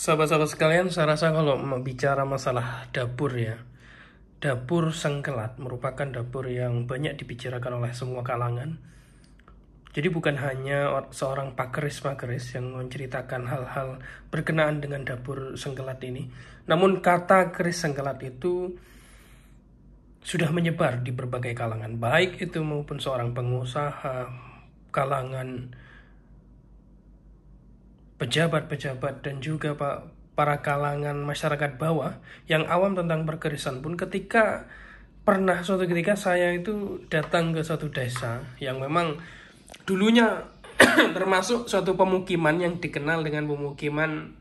Sahabat-sahabat sekalian, saya rasa kalau bicara masalah dapur ya, dapur Sengkelat merupakan dapur yang banyak dibicarakan oleh semua kalangan. Jadi bukan hanya seorang pakeris-pakeris yang menceritakan hal-hal berkenaan dengan dapur Sengkelat ini, namun kata keris Sengkelat itu sudah menyebar di berbagai kalangan, baik itu maupun seorang pengusaha, kalangan pejabat-pejabat, dan juga para kalangan masyarakat bawah yang awam tentang perkerisan pun. Suatu ketika saya itu datang ke suatu desa yang memang dulunya termasuk suatu pemukiman yang dikenal dengan pemukiman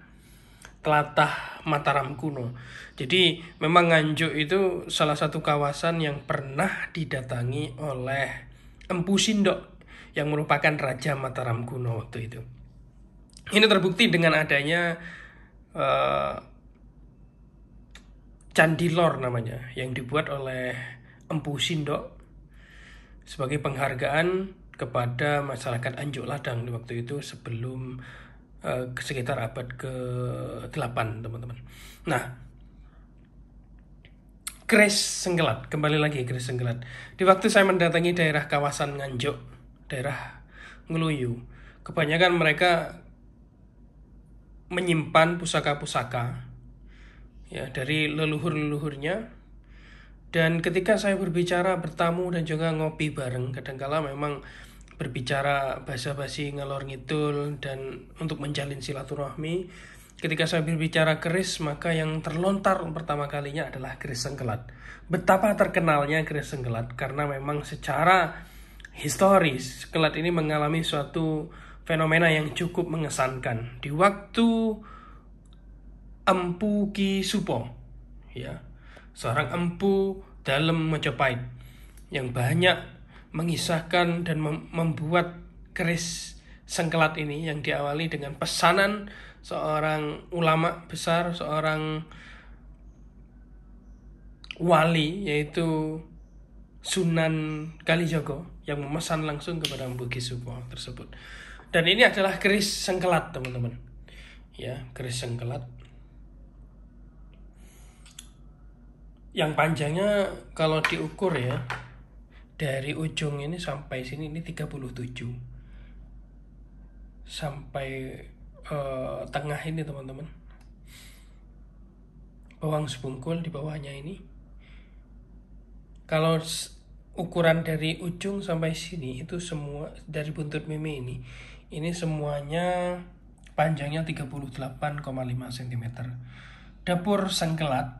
Tlatah Mataram kuno. Jadi memang Nganjuk itu salah satu kawasan yang pernah didatangi oleh Empu Sindok yang merupakan Raja Mataram kuno waktu itu. Ini terbukti dengan adanya Candi Lor namanya, yang dibuat oleh Empu Sindok sebagai penghargaan kepada masyarakat Anjuk Ladang di waktu itu sebelum sekitar abad ke-8, teman-teman. Nah, keris Sengkelat, kembali lagi keris Sengkelat. Di waktu saya mendatangi daerah kawasan Nganjuk, daerah Ngluyu, kebanyakan mereka menyimpan pusaka-pusaka ya dari leluhur-leluhurnya. Dan ketika saya berbicara, bertamu, dan juga ngopi bareng, kadangkala memang berbicara basa-basi ngalor ngidul dan untuk menjalin silaturahmi. Ketika saya berbicara keris, maka yang terlontar pertama kalinya adalah keris Sengkelat. Betapa terkenalnya keris Sengkelat karena memang secara historis Sengkelat ini mengalami suatu fenomena yang cukup mengesankan di waktu Empu Ki Supo, ya, seorang empu dalam Majapahit yang banyak mengisahkan dan membuat keris Sengkelat ini yang diawali dengan pesanan seorang ulama besar, seorang wali, yaitu Sunan Kalijogo, yang memesan langsung kepada Empu Ki Supo tersebut. Dan ini adalah keris Sengkelat, teman-teman. Ya, keris Sengkelat. Yang panjangnya kalau diukur ya, dari ujung ini sampai sini ini 37. Sampai tengah ini, teman-teman. Bawang sebungkul di bawahnya ini. Kalau ukuran dari ujung sampai sini itu semua dari buntut meme ini semuanya panjangnya 38,5 cm. Dapur Sengkelat,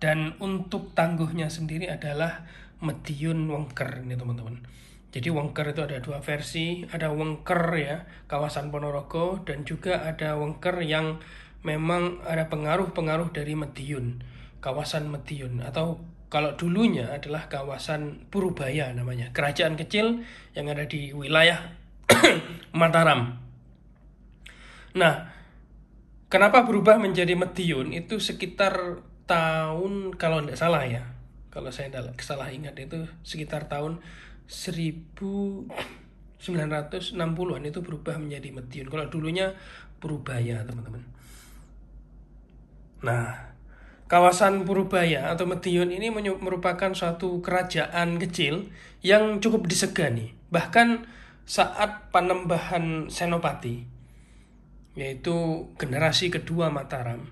dan untuk tangguhnya sendiri adalah Mediun Wengker ini, teman-teman. Jadi Wengker itu ada dua versi, ada Wengker ya kawasan Ponorogo, dan juga ada Wengker yang memang ada pengaruh-pengaruh dari Mediun, kawasan Mediun, atau kalau dulunya adalah kawasan Purubaya namanya, kerajaan kecil yang ada di wilayah Mataram. Nah, kenapa berubah menjadi Mediun itu sekitar tahun, kalau tidak salah ya, kalau saya tidak salah ingat, itu sekitar tahun 1960-an itu berubah menjadi Mediun. Kalau dulunya Purubaya, teman-teman. Nah, kawasan Purubaya atau Mediun ini merupakan suatu kerajaan kecil yang cukup disegani. Bahkan saat Panembahan Senopati, yaitu generasi kedua Mataram,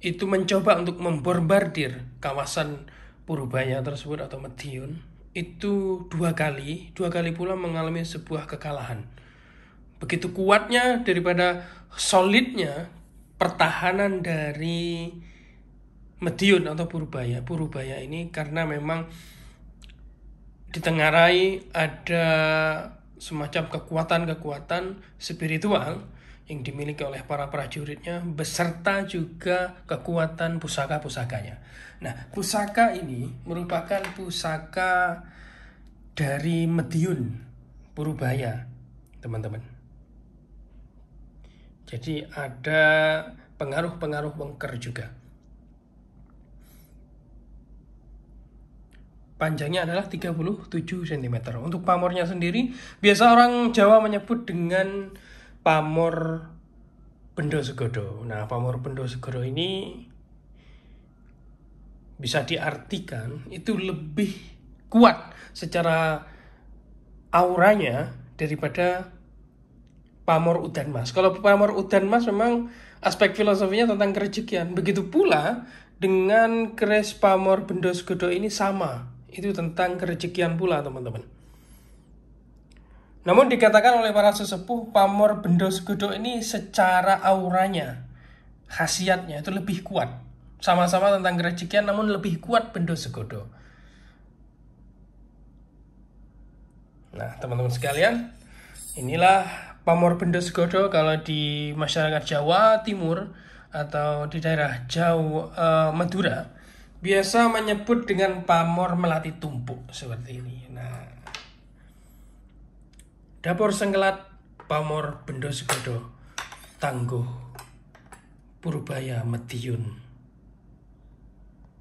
itu mencoba untuk membombardir kawasan Purubaya tersebut atau Mediun, itu dua kali pula mengalami sebuah kekalahan. Begitu kuatnya daripada solidnya pertahanan dari Mediun atau Purubaya ini, karena memang ditengarai ada semacam kekuatan-kekuatan spiritual yang dimiliki oleh para prajuritnya, beserta juga kekuatan pusaka-pusakanya. Nah, pusaka ini merupakan pusaka dari Mediun Purubaya, teman-teman. Jadi ada pengaruh-pengaruh Wengker juga. Panjangnya adalah 37 cm. Untuk pamornya sendiri, biasa orang Jawa menyebut dengan pamor Bendo Segodo. Nah, pamor Bendo Segodo ini bisa diartikan itu lebih kuat secara auranya daripada pamor Udan Mas. Kalau pamor Udan Mas memang aspek filosofinya tentang kerejekian. Begitu pula dengan keris pamor Bendo Segodo ini sama. Itu tentang kerejekian pula, teman-teman. Namun dikatakan oleh para sesepuh pamor Bendo Segodo ini secara auranya, khasiatnya itu lebih kuat. Sama-sama tentang kerejekian namun lebih kuat Bendo Segodo. Nah, teman-teman sekalian, inilah pamor Bendo Segodo kalau di masyarakat Jawa Timur atau di daerah Jawa Madura biasa menyebut dengan pamor melati tumpuk seperti ini. Nah, dapur sengkelat pamor Bendo Segodo tangguh Purbaya Mediun.